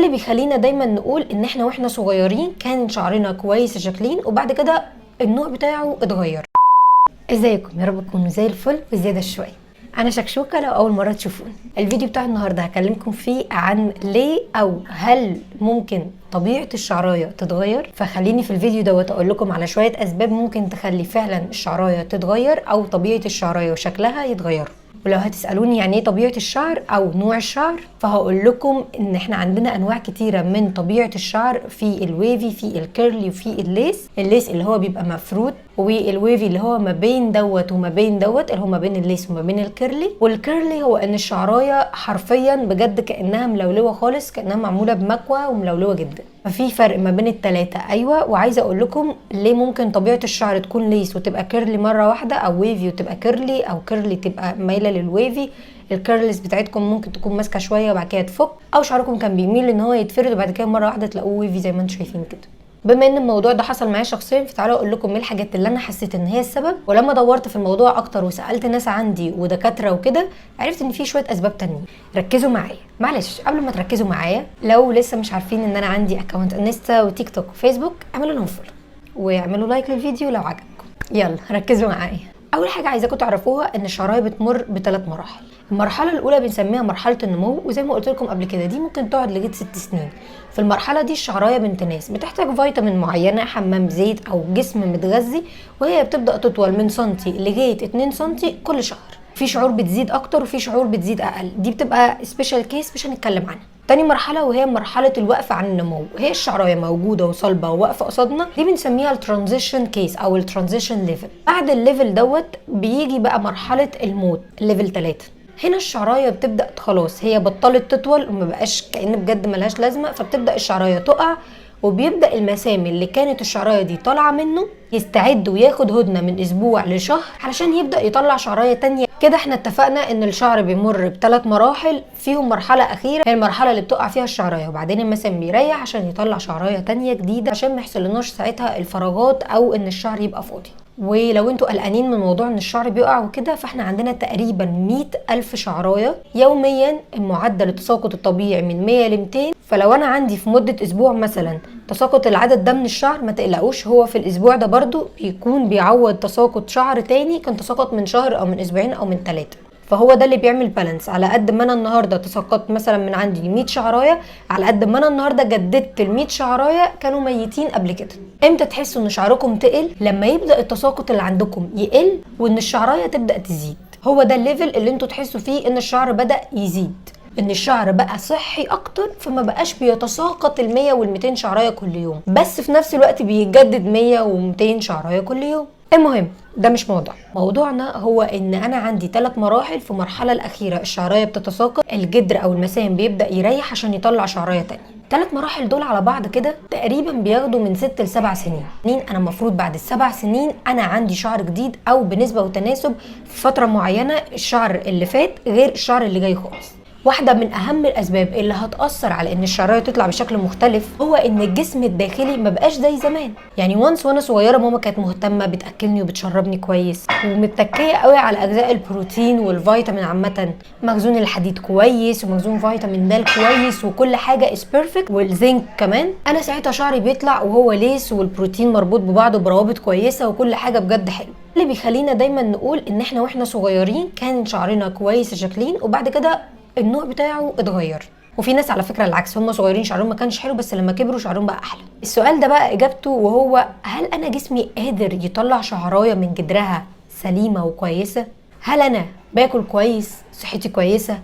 اللي بيخلينا دايما نقول ان احنا واحنا صغيرين كان شعرنا كويس شكلين وبعد كده النوع بتاعه اتغير. ازيكم؟ يا رب تكونوا زي الفل وزياده شويه. انا شكشوكه لو اول مره تشوفوني. الفيديو بتاع النهارده هكلمكم فيه عن ليه او هل ممكن طبيعه الشعرايه تتغير. فخليني في الفيديو دوت اقول لكم على شويه اسباب ممكن تخلي فعلا الشعرايه تتغير او طبيعه الشعرايه وشكلها يتغيروا. ولو هتسألوني يعني ايه طبيعة الشعر او نوع الشعر، فهقول لكم ان احنا عندنا انواع كتيرة من طبيعة الشعر، في الويفي، في الكيرلي، وفي الليس اللي هو بيبقى مفرود، والويفي اللي هو ما بين دوت وما بين دوت اللي هو ما بين الليس وما بين الكيرلي. والكيرلي هو ان الشعرايه حرفيا بجد كانها ملولوه خالص، كانها معموله بمكوى وملولوه جدا. ففي فرق ما بين التلاتة. ايوه، وعايزه اقول لكم ليه ممكن طبيعه الشعر تكون ليس وتبقى كيرلي مره واحده، او ويفي وتبقى كيرلي، او كيرلي تبقى مايله للويفي. الكيرلز بتاعتكم ممكن تكون ماسكه شويه وبعد كده تفك، او شعركم كان بيميل ان هو يتفرد وبعد كده مره واحده تلاقوه ويفي زي ما انتم شايفين كده. بما ان الموضوع ده حصل معايا شخصيا، فتعالوا اقول لكم ايه الحاجات اللي انا حسيت ان هي السبب. ولما دورت في الموضوع اكتر وسالت ناس عندي ودكاتره وكده، عرفت ان في شويه اسباب تانية. ركزوا معايا. معلش قبل ما تركزوا معايا، لو لسه مش عارفين ان انا عندي اكونت انستا وتيك توك وفيسبوك، اعملوا لهم فولو واعملوا لايك للفيديو لو عجبكم. يلا ركزوا معايا. اول حاجه عايزاكم تعرفوها ان الشعرايه بتمر بثلاث مراحل. المرحله الاولى بنسميها مرحله النمو، وزي ما قلت لكم قبل كده دي ممكن تقعد لغايه 6 سنين. في المرحله دي الشعرايه بنت ناس بتحتاج فيتامين معينه، حمام زيت او جسم متغذي، وهي بتبدا تطول من سنتي لغايه 2 سنتي كل شهر. في شعور بتزيد اكتر وفي شعور بتزيد اقل، دي بتبقى سبيشال كيس مش هنتكلم عنها. تاني مرحلة وهي مرحلة الوقف عن النمو، هي الشعراية موجودة وصلبة وواقفة قصادنا، دي بنسميها الترانزيشن كيس او الترانزيشن ليفل. بعد الليفل دوت بيجي بقى مرحلة الموت، ليفل 3. هنا الشعرايه بتبدا خلاص هي بطلت تطول وما بقاش كأن بجد ملهاش لازمه، فبتبدا الشعرايه تقع، وبيبدا المسام اللي كانت الشعرايه دي طالعه منه يستعد وياخد هدنه من اسبوع لشهر علشان يبدا يطلع شعرايه تانية. كده احنا اتفقنا ان الشعر بيمر بثلاث مراحل، فيهم مرحله اخيره هي المرحله اللي بتقع فيها الشعرايه، وبعدين المسام بيريح عشان يطلع شعرايه تانية جديده عشان ما يحصلناش ساعتها الفراغات او ان الشعر يبقى فاضي. ولو انتوا قلقانين من موضوع ان الشعر بيقع وكده، فاحنا عندنا تقريبا 100,000 شعرايه يوميا. المعدل التساقط الطبيعي من 100 ل 200، فلو انا عندي في مده اسبوع مثلا تساقط العدد ده من الشعر، ما تقلقوش، هو في الاسبوع ده برضو بيكون بيعوض تساقط شعر تاني كان تساقط من شهر او من اسبوعين او من 3. فهو ده اللي بيعمل بالانس. على قد ما انا النهارده تساقطت مثلا من عندي 100 شعرايه، على قد ما انا النهارده جددت ال 100 شعرايه كانوا ميتين قبل كده. امتى تحسوا ان شعركم تقل؟ لما يبدا التساقط اللي عندكم يقل وان الشعرايه تبدا تزيد. هو ده الليفل اللي انتوا تحسوا فيه ان الشعر بدا يزيد، ان الشعر بقى صحي اكتر، فما بقاش بيتساقط ال 100 وال 200 شعرايه كل يوم، بس في نفس الوقت بيجدد 100 و200 شعرايه كل يوم. المهم ده مش موضوعنا هو ان انا عندي 3 مراحل. في المرحله الاخيره الشعرايه بتتساقط، الجدر او المسام بيبدا يريح عشان يطلع شعرايه تانية. 3 مراحل دول على بعض كده تقريبا بياخدوا من 6 ل 7 سنين. انا المفروض بعد ال7 سنين انا عندي شعر جديد، او بنسبه وتناسب في فتره معينه الشعر اللي فات غير الشعر اللي جاي خالص. واحدة من أهم الأسباب اللي هتأثر على إن الشعراية تطلع بشكل مختلف هو إن الجسم الداخلي ما بقاش زي زمان. يعني وأنا صغيرة ماما كانت مهتمة بتأكلني وبتشربني كويس، ومتكية قوي على أجزاء البروتين والفيتامين عامة. مخزون الحديد كويس، ومخزون فيتامين د كويس، وكل حاجة is perfect، والزنك كمان. أنا ساعتها شعري بيطلع وهو ليس، والبروتين مربوط ببعضه بروابط كويسة، وكل حاجة بجد حلو. اللي بيخلينا دايما نقول إن إحنا وإحنا صغيرين كان شعرنا كويس شكلين وبعد كده النوع بتاعه اتغير. وفي ناس على فكره العكس، هم صغيرين شعرهم ما كانش حلو بس لما كبروا شعرهم بقى احلى. السؤال ده بقى اجابته وهو هل انا جسمي قادر يطلع شعرايه من جدرها سليمه وكويسه؟ هل انا باكل كويس، صحتي كويسه،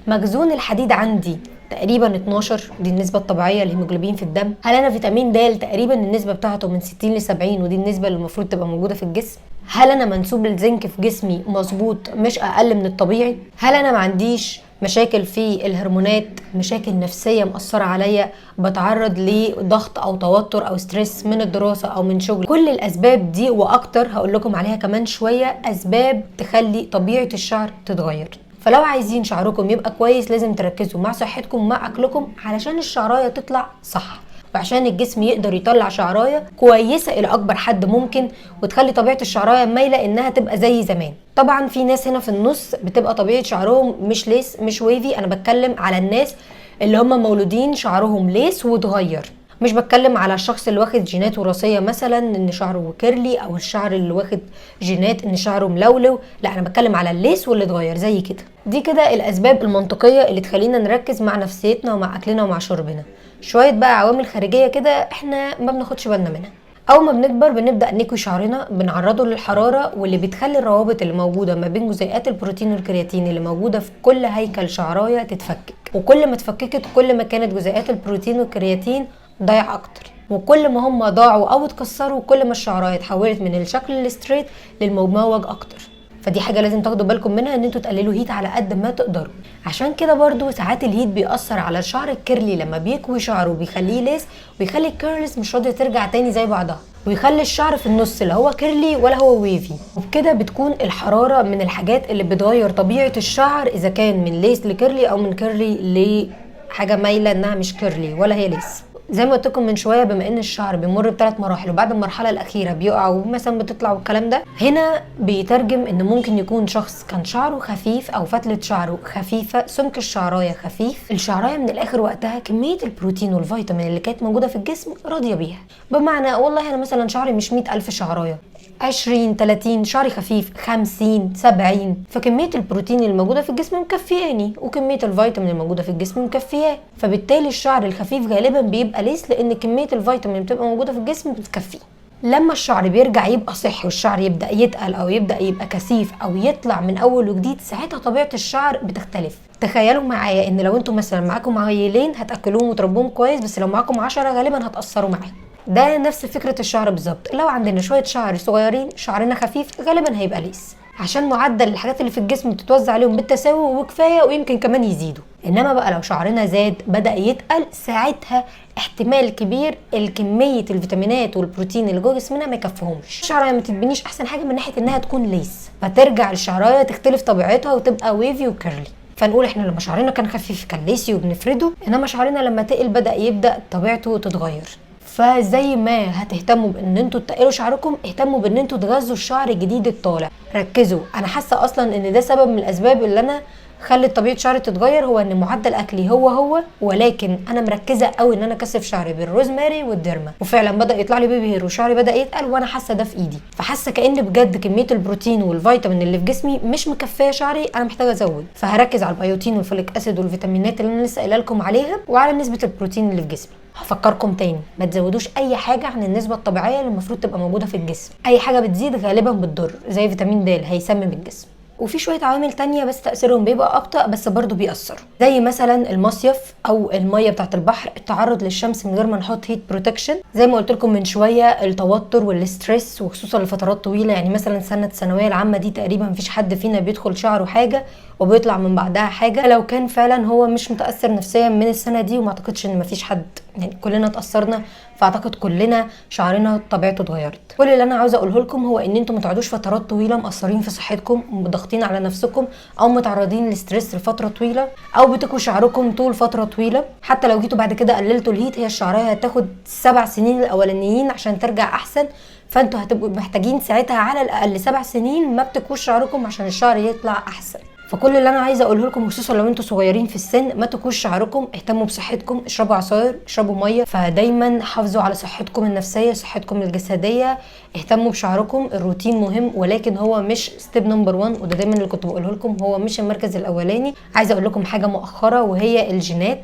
مخزون الحديد عندي تقريبا 12، دي النسبه الطبيعيه للهيموجلوبين في الدم؟ هل انا فيتامين د تقريبا النسبه بتاعته من 60 ل 70، ودي النسبه اللي المفروض تبقى موجوده في الجسم؟ هل انا منسوب الزنك في جسمي مظبوط مش اقل من الطبيعي؟ هل انا ما عنديش مشاكل في الهرمونات، مشاكل نفسيه مأثره عليا، بتعرض لضغط او توتر او ستريس من الدراسه او من شغل؟ كل الاسباب دي واكتر هقول لكم عليها كمان شويه، اسباب تخلي طبيعه الشعر تتغير. فلو عايزين شعركم يبقى كويس لازم تركزوا مع صحتكم ومع اكلكم علشان الشعرايه تطلع صح، وعشان الجسم يقدر يطلع شعرايه كويسه الى اكبر حد ممكن، وتخلي طبيعه الشعرايه مايله انها تبقى زي زمان. طبعا في ناس هنا في النص بتبقى طبيعه شعرهم مش ليس مش ويفي، انا بتكلم على الناس اللي هم مولودين شعرهم ليس واتغير. مش بتكلم على الشخص اللي واخد جينات وراثيه مثلا ان شعره كيرلي، او الشعر اللي واخد جينات ان شعره ملولو، لا انا بتكلم على الليس واللي اتغير زي كده. دي كده الاسباب المنطقيه اللي تخلينا نركز مع نفسيتنا ومع اكلنا ومع شربنا. شويه بقى عوامل خارجيه كده احنا ما بناخدش بالنا منها. اول ما بنكبر بنبدا نكوي شعرنا، بنعرضه للحراره، واللي بتخلي الروابط اللي موجوده ما بين جزيئات البروتين والكرياتين اللي موجوده في كل هيكل شعرايه تتفكك، وكل ما اتفككت كل ما كانت جزيئات البروتين والكرياتين ضايع اكتر، وكل ما هم ضاعوا او اتكسروا كل ما الشعرايه اتحولت من الشكل الستريت للمموج اكتر. فدي حاجه لازم تاخدوا بالكم منها، ان انتوا تقللوا هيت على قد ما تقدروا. عشان كده برضو ساعات الهيت بيأثر على الشعر الكيرلي لما بيكوي شعره وبيخليه ليس، ويخلي الكيرلز مش راضيه ترجع تاني زي بعضها، ويخلي الشعر في النص لا هو كيرلي ولا هو ويفي. وبكده بتكون الحراره من الحاجات اللي بتغير طبيعه الشعر، اذا كان من ليس لكيرلي او من كيرلي لحاجه مايله انها مش كيرلي ولا هي ليس. زي ما قلت لكم من شويه، بما ان الشعر بيمر بثلاث مراحل وبعد المرحله الاخيره بيقع ومثلا بتطلع والكلام ده، هنا بيترجم ان ممكن يكون شخص كان شعره خفيف او فتله شعره خفيفه، سمك الشعرايه خفيف، الشعرايه من الاخر وقتها كميه البروتين والفيتامين اللي كانت موجوده في الجسم راضيه بيها. بمعنى والله انا مثلا شعري مش 100,000 شعرايه، 20 30 شعري خفيف 50 70، فكميه البروتين الموجوده في الجسم مكفياني وكميه الفيتامين الموجوده في الجسم مكفياه، فبالتالي الشعر الخفيف غالبا بيبقى ليس، لان كميه الفيتامين اللي بتبقى موجوده في الجسم بتكفيه. لما الشعر بيرجع يبقى صحي والشعر يبدا يتقل او يبدا يبقى كثيف او يطلع من اول وجديد، ساعتها طبيعه الشعر بتختلف. تخيلوا معايا ان لو انتم مثلا معاكم عيلين هتاكلوهم وتربوهم كويس، بس لو معاكم 10 غالبا هتاثروا معاهم. ده نفس فكره الشعر بالظبط. لو عندنا شويه شعر صغيرين شعرنا خفيف غالبا هيبقى ليس، عشان معدل الحاجات اللي في الجسم بتتوزع عليهم بالتساوي وكفايه، ويمكن كمان يزيدوا. انما بقى لو شعرنا زاد بدا يتقل، ساعتها احتمال كبير الكميه الفيتامينات والبروتين اللي جوه جسمنا ما يكفيهمش. الشعرايه ما تتبنيش احسن حاجه من ناحيه انها تكون ليس، فترجع الشعرايه تختلف طبيعتها وتبقى ويفي وكيرلي. فنقول احنا لما شعرنا كان خفيف كان ليسي وبنفرده، انما شعرنا لما تقل يبدا طبيعته تتغير. فزي ما هتهتموا بان انتوا تقلوا شعركم، اهتموا بان انتوا تغذوا الشعر الجديد الطالع. ركزوا، انا حاسه اصلا ان ده سبب من الاسباب اللي انا خلت طبيعه شعري تتغير، هو ان معدل اكلي هو، ولكن انا مركزه قوي ان انا اكثف شعري بالروزماري والديرما، وفعلا بدا يطلع لي بيبي هير وشعري بدا يتقل، وانا حاسه ده في ايدي. فحاسه كأن بجد كميه البروتين والفيتامين اللي في جسمي مش مكفيه شعري، انا محتاجه ازود. فهركز على البيوتين والفوليك اسيد والفيتامينات اللي انا لسه قايله لكم عليها، وعلى نسبه البروتين اللي في جسمي. هفكركم تاني، ما تزودوش اي حاجه عن النسبه الطبيعيه اللي المفروض تبقى موجوده في الجسم. اي حاجه بتزيد غالبا بتضر، زي فيتامين د هيسمم الجسم. وفي شويه عوامل تانية بس تاثيرهم بيبقى ابطا، بس برضو بيأثروا، زي مثلا المصيف او الميه بتاعه البحر، التعرض للشمس من غير ما نحط هيت بروتكشن، زي ما قلت لكم من شويه، التوتر والستريس، وخصوصا لفترات طويله. يعني مثلا سنه الثانويه العامه دي تقريبا مفيش حد فينا بيدخل شعره حاجه وبيطلع من بعدها حاجه، لو كان فعلا هو مش متاثر نفسيا من السنه دي، وما اعتقدش ان مفيش حد، يعني كلنا اتاثرنا، فاعتقد كلنا شعرنا طبيعته اتغيرت. كل اللي انا عاوزه اقوله لكم هو ان انتم ما تقعدوش فترات طويله مقصرين في صحتكم، ضاغطين على نفسكم، او متعرضين لستريس لفتره طويله، او بتكوي شعركم طول فتره طويله. حتى لو جيتوا بعد كده قللتوا الهيت، هي الشعرايه هتاخد 7 سنين الاولانيين عشان ترجع احسن، فانتوا هتبقوا محتاجين ساعتها على الاقل 7 سنين ما بتكوش شعركم عشان الشعر يطلع احسن. فكل اللي انا عايزه اقوله لكم، خصوصا لو انتوا صغيرين في السن، ما تكوش شعركم، اهتموا بصحتكم، اشربوا عصاير، اشربوا ميه، فدايما حافظوا على صحتكم النفسيه، صحتكم الجسديه، اهتموا بشعركم. الروتين مهم، ولكن هو مش ستيب نمبر 1، وده دايما اللي كنت بقوله لكم، هو مش المركز الاولاني. عايزه اقول لكم حاجه مؤخره، وهي الجينات.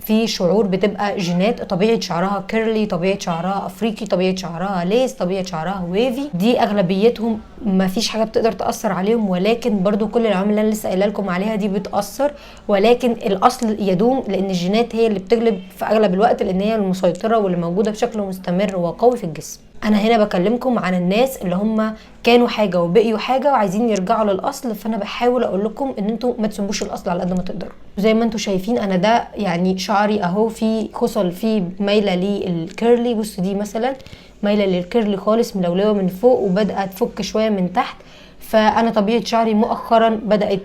في شعور بتبقى جينات، طبيعه شعرها كيرلي، طبيعه شعرها افريقي، طبيعه شعرها ليس، طبيعه شعرها ويفي، دي اغلبيتهم ما فيش حاجه بتقدر تاثر عليهم، ولكن برضو كل العوامل اللي انا لسه قايله لكم عليها دي بتاثر، ولكن الاصل يدوم، لان الجينات هي اللي بتغلب في اغلب الوقت، لان هي المسيطره واللي موجوده بشكل مستمر وقوي في الجسم. انا هنا بكلمكم عن الناس اللي هم كانوا حاجه وبقيوا حاجه وعايزين يرجعوا للاصل، فانا بحاول اقول لكم ان انتوا ما تسيبوش الاصل على قد ما تقدروا. زي ما انتوا شايفين انا ده يعني شعري اهو، في خصل فيه مايله للكيرلي، بصوا دي مثلا مايله للكيرلي خالص، ملولوه من فوق وبدات تفك شويه من تحت. فانا طبيعه شعري مؤخرا بدات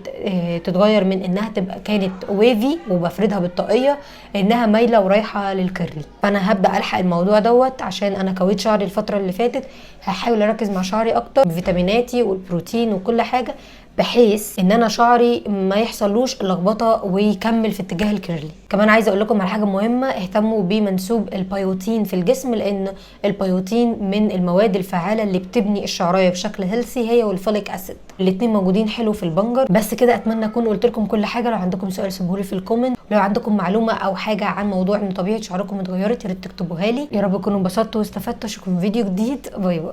تتغير من انها تبقى كانت ويفي وبفردها بالطاقيه، انها مايله ورايحه للكيرلي. فانا هبدا الحق الموضوع دوت، عشان انا كويت شعري الفتره اللي فاتت، هحاول اركز مع شعري اكتر بفيتاميناتي والبروتين وكل حاجه، بحيث ان انا شعري ما يحصلوش لخبطه ويكمل في اتجاه الكيرلي. كمان عايزه اقول لكم على حاجه مهمه، اهتموا بمنسوب البيوتين في الجسم، لان البيوتين من المواد الفعاله اللي بتبني الشعريه بشكل هيلثي، هي والفوليك اسيد، الاتنين موجودين حلو في البنجر. بس كده اتمنى اكون قلت لكم كل حاجه. لو عندكم سؤال سيبوهولي في الكومنت، لو عندكم معلومه او حاجه عن موضوع ان طبيعه شعركم اتغيرت يا ريت تكتبوها لي. يا رب تكونوا انبسطتوا واستفدتوا. اشوفكم في فيديو جديد. باي باي.